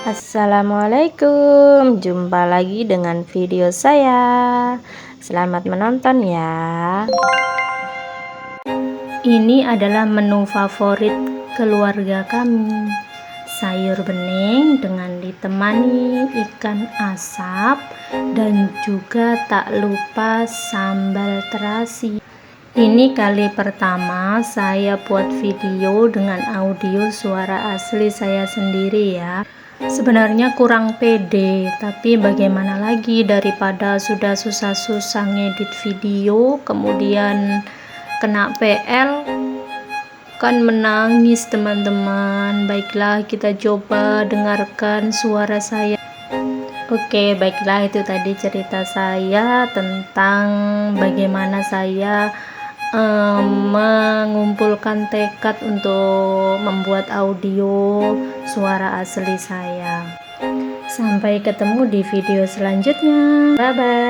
Assalamualaikum, jumpa lagi dengan video saya. Selamat menonton ya. Ini adalah menu favorit keluarga kami. Sayur bening dengan ditemani ikan asap dan juga tak lupa sambal terasi. Ini kali pertama saya buat video dengan audio suara asli saya sendiri ya. Sebenarnya kurang pede, tapi bagaimana lagi, daripada sudah susah-susah ngedit video kemudian kena PL kan menangis teman-teman. Baiklah, kita coba dengarkan suara saya. Oke, baiklah, itu tadi cerita saya tentang bagaimana saya mengumpulkan tekad untuk membuat audio suara asli saya. Sampai ketemu di video selanjutnya. Bye bye.